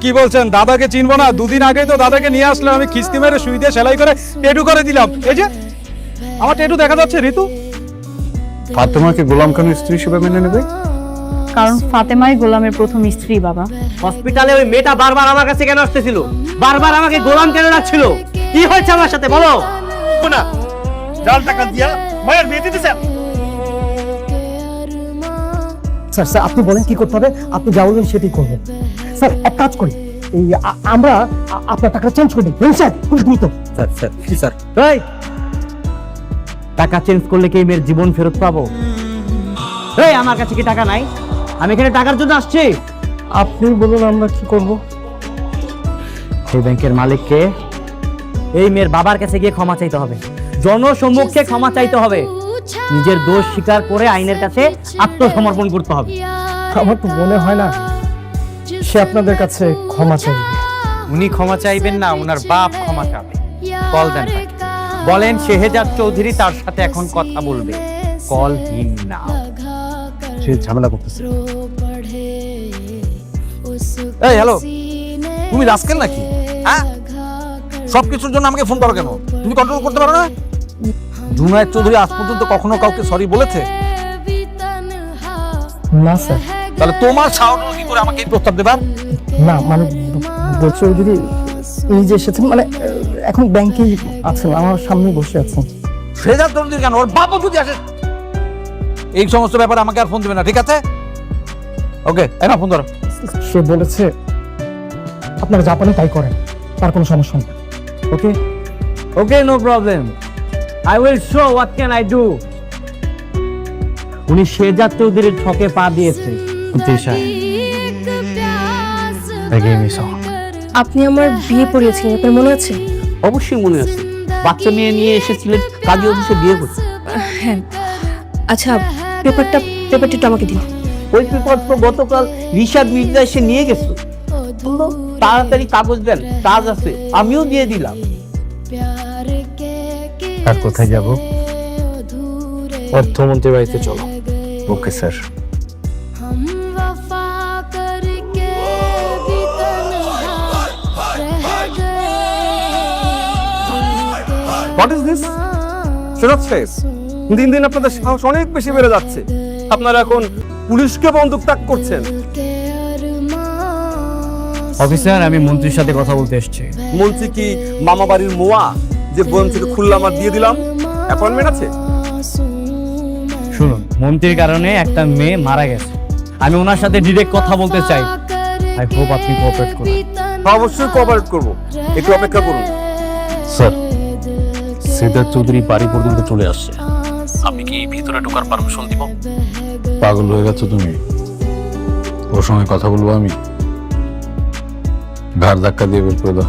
কি বলছেন? দাদাকে চিনবো না? দুদিন আগে তো দাদাকে নিয়ে আসলাম আমি, খিস্তি মেরে সুই দিয়ে সেলাই করে টেটু করে দিলাম। এই যে আমার টেটু দেখা যাচ্ছে। ঋতু, ফাতেমাকে গোলাম খানের স্ত্রী হিসেবে মেনে নেবে? কারণ ফাতেমাই গোলামের প্রথম স্ত্রী বাবা। হসপিটালে ওই মেয়েটা বারবার আমার কাছে কেন আসতেছিল? বারবার আমাকে গোলাম কেন রাখছিল? কি হয়েছে আমার সাথে বলো না জাল টাকা দিয়া মায়ের বিয়ে দিতে চান? স্যার স্যার আপনি বলেন কি করতে হবে, আপনি যা বলবেন সেটাই করবেন। স্যার এক কাজ করি, এই আমরা আপনার টাকা চেঞ্জ করে দিই। স্যার খুব দ্রুত। স্যার স্যার কি স্যার? এই টাকা চেঞ্জ করলে কি এই মেয়ের জীবন ফেরত পাবো? এই আমার কাছে কি টাকা নাই? আমি এখানে টাকার জন্য আসছি। আপনি বলুন আমরা কি করব? এই ব্যাংকের মালিককে এই মেয়ের বাবার কাছে গিয়ে ক্ষমা চাইতে হবে, জনসম্মুখে ক্ষমা চাইতে হবে, নিজের দোষ স্বীকার করে আইনের কাছে আত্মসমর্পণ করতে হবে। আমার তো মনে হয় না সে আপনাদের কাছে ক্ষমা চাইবে। উনি ক্ষমা চাইবেন না, ওনার বাপ ক্ষমা চাবে। কল দেন তাকে। বলেন শেহজাদ চৌধুরী তার সাথে এখন কথা বলবে। কল হিম না। সে ঝামেলা করতেছে। এই হ্যালো, তুমি রাস্কেল নাকি? হ্যাঁ, সবকিছুর জন্য আমাকে ফোন করো কেন? তুমি কন্ট্রোল করতে পারো না? জুনায়েদ চৌধুরী আজ পর্যন্ত কখনো কাউকে সরি বলেছে? না স্যার। তাহলে তোমার সাহস কি করে আমাকে এই প্রস্তাব দেবার? না মানে বলছো যদি এই যে এসেছেন, মানে এখন ব্যাংকেই আছেন, আমার সামনে বসে আছেন। শেহজাদ চৌধুরী কেন? ওর বাপও যদি আসে। এই সমস্ত ব্যাপারে আমাকে আর ফোন দিবে না, ঠিক আছে? ওকে, এই না ফোন ধরো। সে বলেছে আপনারা জাপানে তাই করেন, তার কোনো সমস্যা নেই। Okay okay, no problem, I will show what can I do. উনি শেহজাদ চৌধুরীর ছকে পা দিয়েছে। আপনি আমার বিয়ে পড়িয়েছেন, আপনার মনে আছে? অবশ্যই মনে আছে, বাচ্চা মেয়ে নিয়ে এসেছিলেন, কাজী অফিসে বিয়ে করছে। হ্যাঁ। আচ্ছা, পেপারটা একটু আমাকে দিন। ওই পেপার তো গতকাল রিশাদ মির্জা এসে নিয়ে গেছে। বললো তাড়াতাড়ি কাগজ দেন, কাজ আছে। আমিও দিয়ে দিলাম। আর কোথায় যাব? অর্থমন্ত্রী বাড়িতে চলো। Okay sir. What is this? ফেরত শেষ। দিন দিন আপনাদের সাহস অনেক বেশি বেড়ে যাচ্ছে। আপনারা এখন পুলিশকে বন্দুক তাক করছেন। অফিসার, আমি মন্ত্রীর সাথে কথা বলতে এসেছি। মন্ত্রী কি মামা বাড়ির মোয়া যে মন্ত্রীকে খুললাম আর দিয়ে দিলাম? অ্যাপয়েন্টমেন্ট আছে? শুনুন, মন্ত্রীর কারণে একটা মেয়ে মারা গেছে। আমি ওনার সাথে ডিরেক্ট কথা বলতে চাই। আই হোপ আপনি কোঅপারেট করবেন। অবশ্যই কোঅপারেট করব, একটু অপেক্ষা করুন। স্যার, শেহজাদ চৌধুরী বাড়ি পর্যন্ত চলে আসছে। আপনি কি ভিতরে ঢোকার পারমিশন দিব? পাগল হয়ে গেছো তুমি? ওর সঙ্গে কথা বলবো আমি? ঘাড় ধাক্কা দিয়ে বের করে দাও।